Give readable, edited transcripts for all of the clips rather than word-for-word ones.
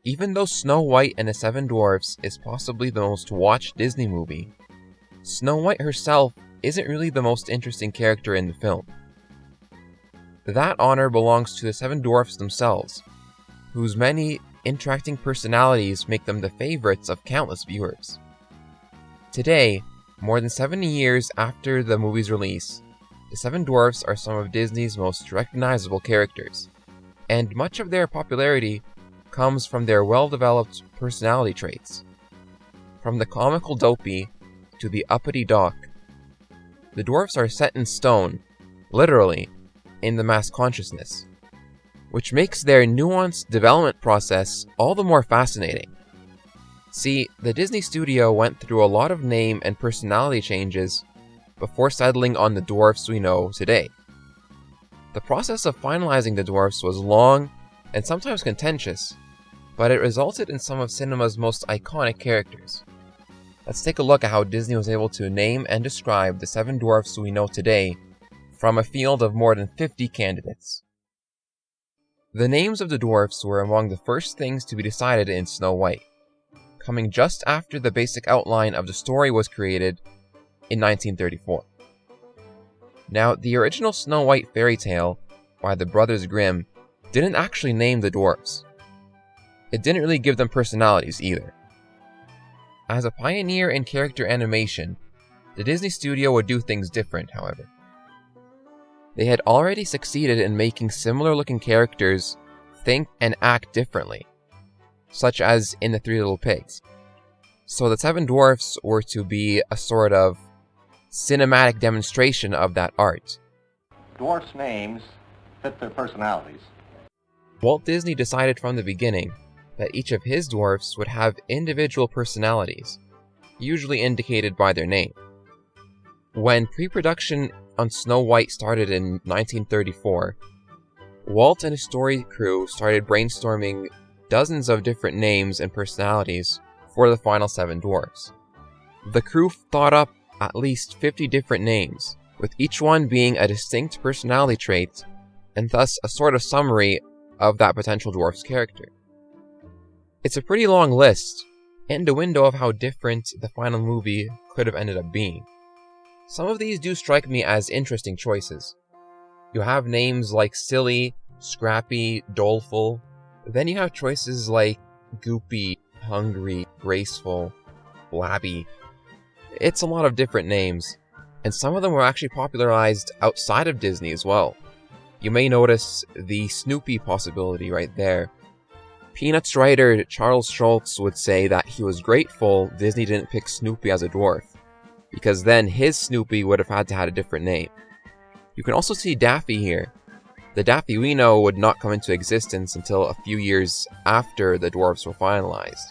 Even though Snow White and the Seven Dwarfs is possibly the most watched Disney movie, Snow White herself isn't really the most interesting character in the film. That honor belongs to the Seven Dwarfs themselves, whose many interacting personalities make them the favorites of countless viewers. Today, more than 70 years after the movie's release, the Seven Dwarfs are some of Disney's most recognizable characters, and much of their popularity comes from their well-developed personality traits. From the comical dopey to the uppity doc, the dwarfs are set in stone, literally, in the mass consciousness, which makes their nuanced development process all the more fascinating. See, the Disney studio went through a lot of name and personality changes before settling on the dwarfs we know today. The process of finalizing the dwarfs was long and sometimes contentious, but it resulted in some of cinema's most iconic characters. Let's take a look at how Disney was able to name and describe the Seven Dwarfs we know today from a field of more than 50 candidates. The names of the dwarfs were among the first things to be decided in Snow White, coming just after the basic outline of the story was created in 1934. Now, the original Snow White fairy tale by the Brothers Grimm didn't actually name the dwarfs. It didn't really give them personalities either. As a pioneer in character animation, the Disney studio would do things different, however. They had already succeeded in making similar-looking characters think and act differently, such as in The Three Little Pigs. So the Seven Dwarfs were to be a sort of cinematic demonstration of that art. Dwarfs' names fit their personalities. Walt Disney decided from the beginning that each of his dwarfs would have individual personalities, usually indicated by their name. When pre-production on Snow White started in 1934, Walt and his story crew started brainstorming dozens of different names and personalities for the final Seven Dwarfs. The crew thought up at least 50 different names, with each one being a distinct personality trait, and thus a sort of summary of that potential dwarf's character. It's a pretty long list, and a window of how different the final movie could have ended up being. Some of these do strike me as interesting choices. You have names like Silly, Scrappy, Doleful. Then you have choices like Goopy, Hungry, Graceful, Blabby. It's a lot of different names, and some of them were actually popularized outside of Disney as well. You may notice the Snoopy possibility right there. Peanuts writer Charles Schulz would say that he was grateful Disney didn't pick Snoopy as a dwarf, because then his Snoopy would have had to have a different name. You can also see Daffy here. The Daffy we know would not come into existence until a few years after the dwarfs were finalized.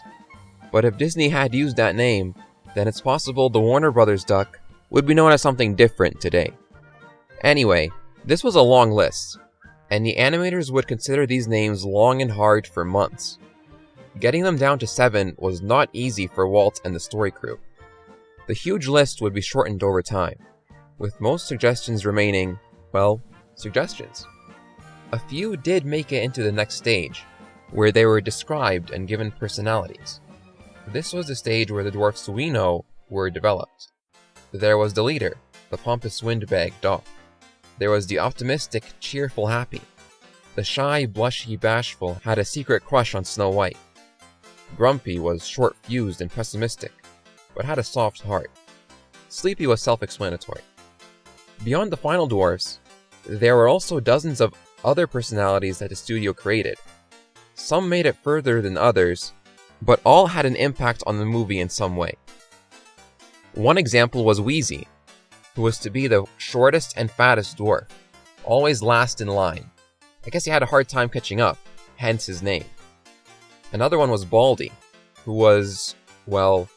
But if Disney had used that name, then it's possible the Warner Brothers duck would be known as something different today. Anyway, this was a long list, and the animators would consider these names long and hard for months. Getting them down to 7 was not easy for Walt and the story crew. The huge list would be shortened over time, with most suggestions remaining, well, suggestions. A few did make it into the next stage, where they were described and given personalities. This was the stage where the dwarfs we know were developed. There was the leader, the pompous windbag Doc. There was the optimistic, cheerful Happy. The shy, blushy, bashful had a secret crush on Snow White. Grumpy was short-fused and pessimistic, but had a soft heart. Sleepy was self-explanatory. Beyond the final dwarfs, there were also dozens of other personalities that the studio created. Some made it further than others, but all had an impact on the movie in some way. One example was Wheezy, who was to be the shortest and fattest dwarf, always last in line. I guess he had a hard time catching up, hence his name. Another one was Baldy, who was, well,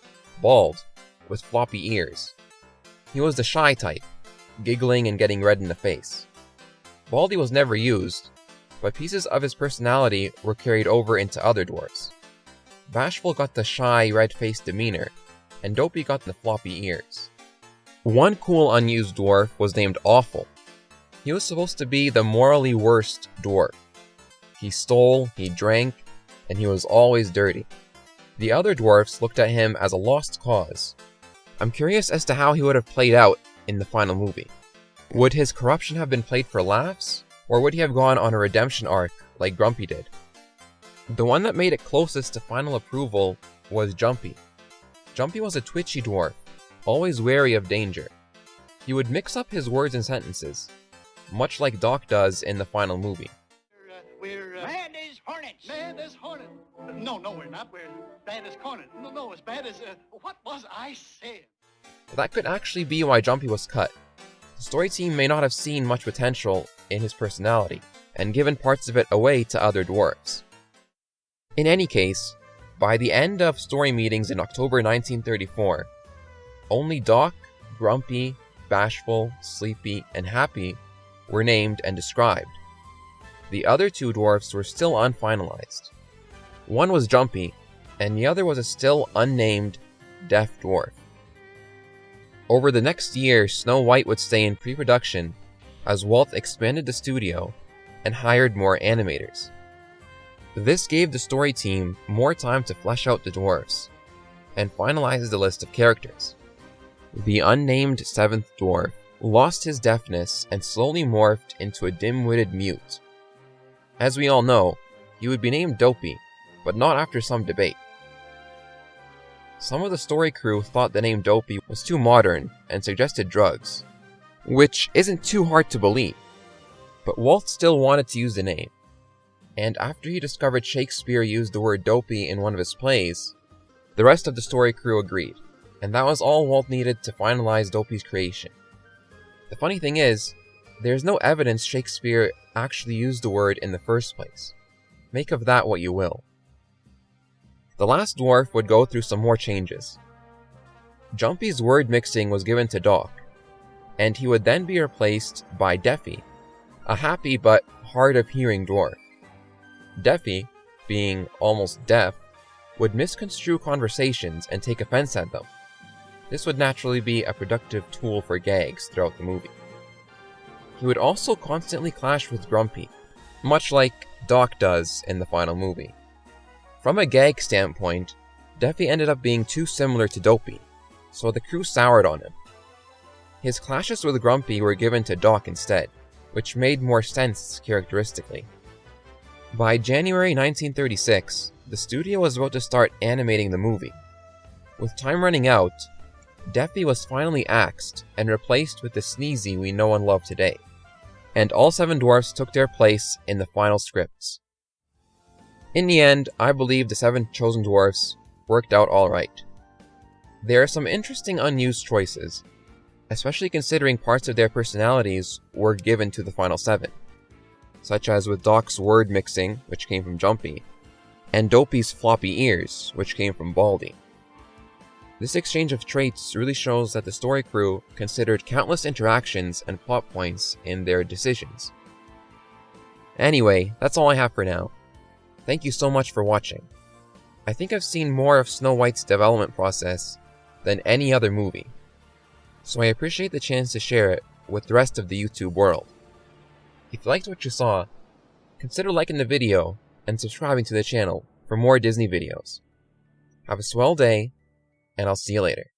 bald, with floppy ears. He was the shy type, giggling and getting red in the face. Baldy was never used, but pieces of his personality were carried over into other dwarfs. Bashful got the shy, red-faced demeanor, and Dopey got the floppy ears. One cool unused dwarf was named Awful. He was supposed to be the morally worst dwarf. He stole, he drank, and he was always dirty. The other dwarfs looked at him as a lost cause. I'm curious as to how he would have played out in the final movie. Would his corruption have been played for laughs, or would he have gone on a redemption arc like Grumpy did? The one that made it closest to final approval was Jumpy. Jumpy was a twitchy dwarf, always wary of danger. He would mix up his words and sentences, much like Doc does in the final movie. We're mad as hornets. Mad as hornets. No, we're not. We're bad as hornets. No, as bad as what was I saying? That could actually be why Jumpy was cut. The story team may not have seen much potential in his personality, and given parts of it away to other dwarves. In any case, by the end of story meetings in October 1934, only Doc, Grumpy, Bashful, Sleepy, and Happy were named and described. The other two dwarfs were still unfinalized. One was Jumpy, and the other was a still unnamed deaf dwarf. Over the next year, Snow White would stay in pre-production as Walt expanded the studio and hired more animators. This gave the story team more time to flesh out the dwarfs and finalize the list of characters. The unnamed seventh dwarf lost his deafness and slowly morphed into a dim-witted mute. As we all know, he would be named Dopey, but not after some debate. Some of the story crew thought the name Dopey was too modern and suggested drugs, which isn't too hard to believe, but Walt still wanted to use the name. And after he discovered Shakespeare used the word dopey in one of his plays, the rest of the story crew agreed, and that was all Walt needed to finalize Dopey's creation. The funny thing is, there's no evidence Shakespeare actually used the word in the first place. Make of that what you will. The last dwarf would go through some more changes. Jumpy's word mixing was given to Doc, and he would then be replaced by Deafy, a happy but hard of hearing dwarf. Deafy, being almost deaf, would misconstrue conversations and take offense at them. This would naturally be a productive tool for gags throughout the movie. He would also constantly clash with Grumpy, much like Doc does in the final movie. From a gag standpoint, Deafy ended up being too similar to Dopey, so the crew soured on him. His clashes with Grumpy were given to Doc instead, which made more sense characteristically. By January 1936, the studio was about to start animating the movie. With time running out, Deafy was finally axed and replaced with the Sneezy we know and love today, and all seven dwarfs took their place in the final scripts. In the end, I believe the seven chosen dwarfs worked out alright. There are some interesting unused choices, especially considering parts of their personalities were given to the final seven, such as with Doc's word mixing, which came from Jumpy, and Dopey's floppy ears, which came from Baldy. This exchange of traits really shows that the story crew considered countless interactions and plot points in their decisions. Anyway, that's all I have for now. Thank you so much for watching. I think I've seen more of Snow White's development process than any other movie, so I appreciate the chance to share it with the rest of the YouTube world. If you liked what you saw, consider liking the video and subscribing to the channel for more Disney videos. Have a swell day, and I'll see you later.